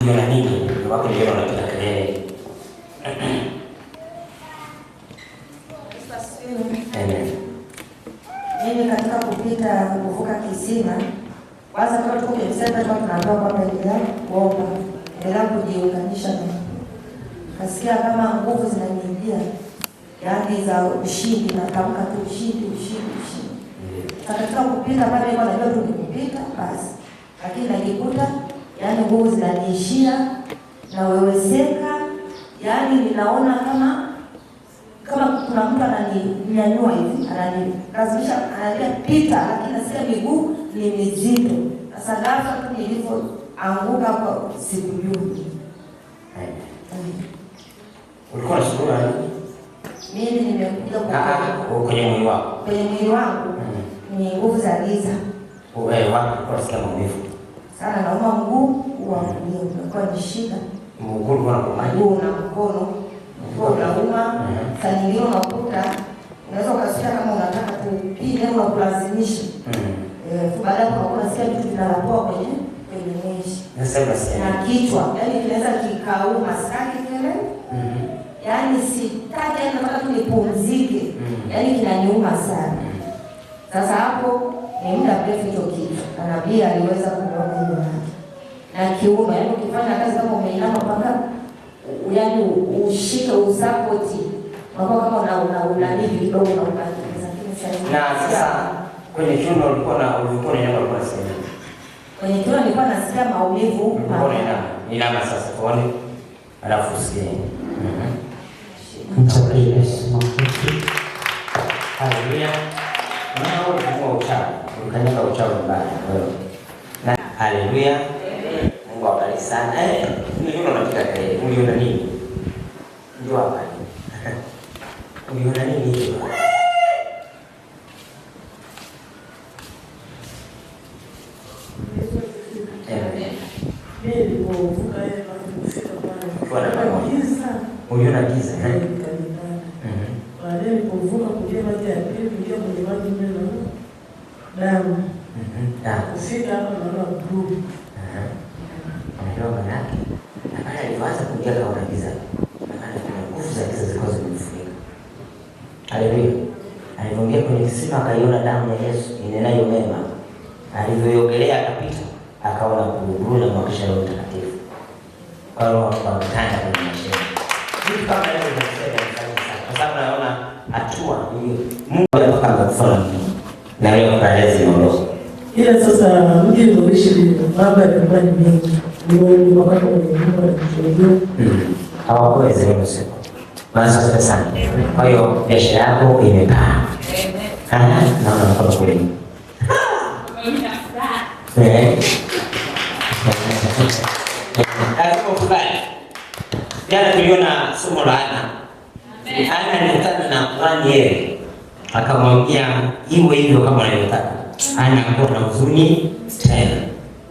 Unaona nini? Wako ndio wanapiga kelele. Amen. Mimi katika kupita kuvuka kisima, kwanza kama tuko kwenye senta tunaambiwa kwamba endelea kuomba, endelea kujiunganisha na kasikia kama nguvu zinaniingia, yaani za ushindi, na tamka tu ushindi. Katika kupita pale nilikuwa najua tu nikupita basi, lakini najikuta yaani nguvu zinaniishia na weweseka, yaani ninaona kama kuna mtu ananinyanyua hivi, ananilazimisha, ananiambia pita, lakini nasikia miguu ni mizito. Sasa ghafla tu nilivyoanguka kwa sikujui. Ulikuwa unashuhudia nini? Mimi nimekuja kwenye mwili wako. Kwenye mwili wangu ni nguvu za giza. Wewe wapi unasikia maumivu? Sana nauma mguu wangu, nilikuwa ni shida. Mguu unauma na mkono. Kwa unauma, saa nyingine unakuta unaweza ukasikia kama unataka kupige au unakulazimisha. Baada ya hapo unasikia vitu vinarapua kwenye mwili. Na kichwa, yaani kinaweza kikauma, sitaki kelele. Yaani sitaki, yaani nataka tu nipumzike. Yaani kinaniuma sana. Sasa hapo ni muda mrefu hicho kitu. Nabii aliweza kuona hilo na kiuno, yaani ukifanya kazi kama umeinama mpaka yaani ushike usapoti, unakuwa kama unalivi kidogo na unaanza. Na sasa kwenye kiuno ulikuwa unasema kwenye kiuno nilikuwa nasikia maumivu. Inama sasa tuone, alafu usikie. Haleluya. Ukanyaga uchawi mbaya wewe. Haleluya. Mungu awabariki sana. Uliona unapiga kelele. Uliona nini? Ndio hapa. Uliona nini hicho? Uliona giza. Baadaye nilipovuka kuja maji ya pili, kuja kwenye maji mbele damu. Kufika hapa naona blue. Ndio maana yake. Na pale alianza kuingia kaona giza. Na kuna nguvu za giza zilikuwa zimemfunika. Haleluya. Alipoingia kwenye kisima akaiona damu ya Yesu inenayo mema. Alivyoiogelea akapita, akaona bulubulu na mwakisha Roho Mtakatifu. Kwa hiyo wakakutana kwenye mashine. Kitu kama hiyo tunasema kwa sababu naona hatua hiyo Mungu anataka kufanya na leo kaeleza ndio. Ila sasa mji uliishi baba alikuwa ni mingi. Ndio wakati wa Mungu anakusaidia. Hawakuweza hiyo siku. Sasa sana. Kwa hiyo biashara yako imepaa. Naona kama kweli. Jana tuliona somo la Ana. Ana alikutana na Danieli. Akamwambia iwe hivyo kama unavyotaka. Ana akaona huzuni tena.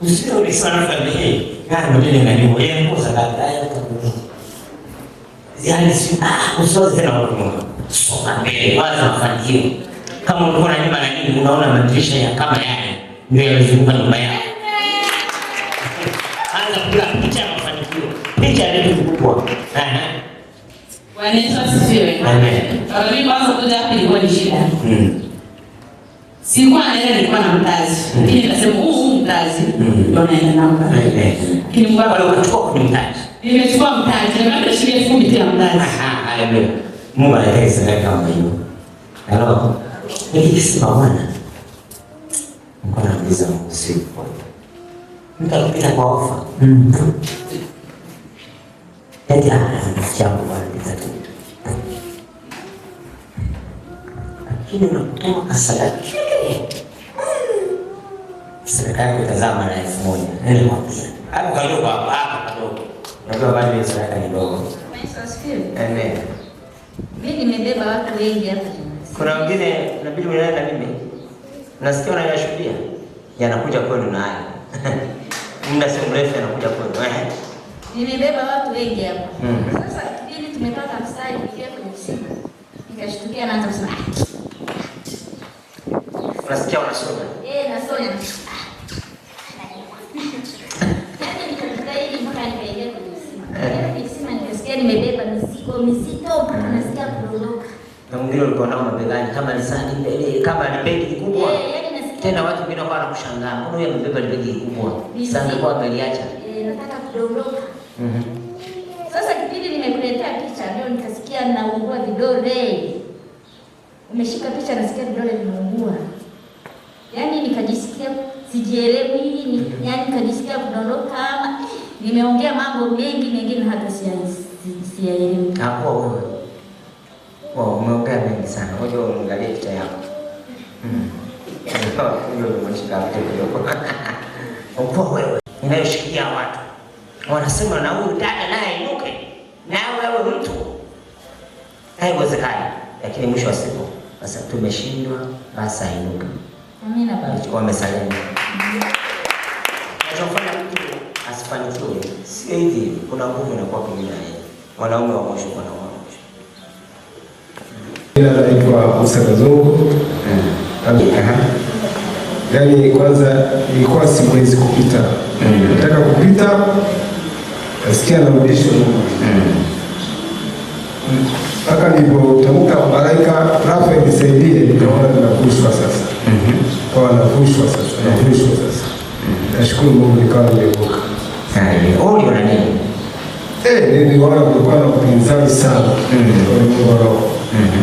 Usio ulisana familia hii. Ndio ndio yeye kosa kadhaa atakuja. Yaani usoze na Mungu. Soma mbele kwanza mafanikio. Kama ulikuwa na nyumba na nini unaona madirisha ya kama yale ndio yanazunguka nyumba yako. Anza kula picha ya mafanikio. Picha ile kubwa. Bwana Yesu asifiwe. Amen. Mimi kwanza kuja hapa ilikuwa ni shida. Sikuwa naelewa, nilikuwa na mtaji. Lakini nikasema mtaji ndio naenda namba. Lakini Mungu alikuchukua kwa mtaji. Nimechukua mtaji. Nimepata shilingi 10,000 kila mtaji. Haleluya. Mungu anaeleza sana kama hiyo. Hello. Hiki si bwana. Mungu anauliza usiku. Mtakupita kwa ofa. Eti anafikia kwa vitatu. Lakini unapotoa kasadaka. Serikali itazama na 1,000. Ndio kwambia. Hapo kadogo hapa kadogo. Unajua bado sadaka ni ndogo. Amen. Mimi nimebeba watu wengi hapa. Kuna wengine inabidi unaenda na mimi. Nasikia unayashuhudia. Yanakuja kwenu na haya. Muda sio mrefu yanakuja kwenu. Nimebeba watu wengi hapa. Sasa kipindi tumepata mstari kufikia kwenye kisima. Nikashtukia naanza kusema. Unasikia unasoma? Nasoma. Yaani nikajitahidi mpaka Nikisema nikasikia nimebeba mizigo mizito mpaka nasikia kuondoka. Na mwingine ulikuwa nao mabegani kama ni sani mbele, kama ni begi kubwa. Yaani nasikia tena watu wengine wakawa kushangaa. Mbona yeye amebeba begi kubwa? Sasa angekuwa ameliacha. Nataka kudondoka. Sasa kipindi nimekuletea picha leo nikasikia naungua vidole. Umeshika picha nasikia vidole vimeungua. Yaani nikajisikia sijielewi, yaani nikajisikia kudondoka. Nimeongea mambo mengi mengine hata siyaelewi. Hapo wewe. Umeongea mengi sana. Ngoja uangalie picha yako. Ndio umeshika kidogo. Upo wewe. Inayoshikia watu. Wanasema na huyu dada naye inuke. Na wewe mtu. Haiwezekani. Lakini mwisho wa siku sasa tumeshindwa, basi inuka. Amina baba. Wamesalimia. Tunafanya mtu asifanikiwe. Sio hivi, kuna nguvu inakuwa pengine na yeye. Wanaume wa mwisho kwa wanaume. Jina naitwa Musa Kazungu. Yaani kwanza nilikuwa siwezi kupita. Nataka kupita, nasikia narudishwa nyuma. Mpaka nilipotamka malaika Rafael nisaidie, nikaona ninavushwa sasa. Kwa navushwa sasa. Nashukuru Mungu nikawa nimevuka. Uliona nini? Niliona kulikuwa na upinzani sana. Kwa roho.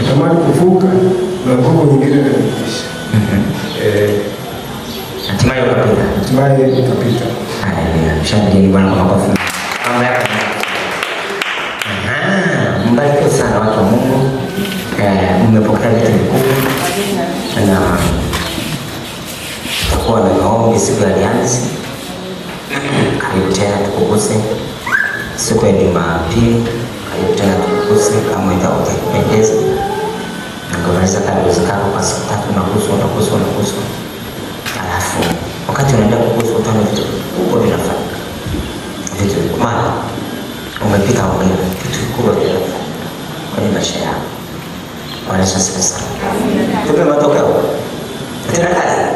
Tamani kuvuka na nguvu nyingine inanitisha. Hatimaye nikapita. Mshangilie Bwana kwa makofi. Mambo yako. Mbarikiwe sana watu wa Mungu. Mmepokea vitu vikubwa. Na tutakuwa na maombi siku ya Alhamisi. Karibu tena tukuguse. Siku ya Jumapili. Karibu tena tukuguse kama itakupendeza. Unaweza kuwezekana kwa siku 3 unaguswa. Alafu wakati unaenda kuguswa utaona vitu vikubwa vinafanyika. Vitu vikubwa. Umepita ongea vitu vikubwa vinafanyika kwenye maisha yako. Wanaweza sasa. Tupe matokeo. Tena kazi.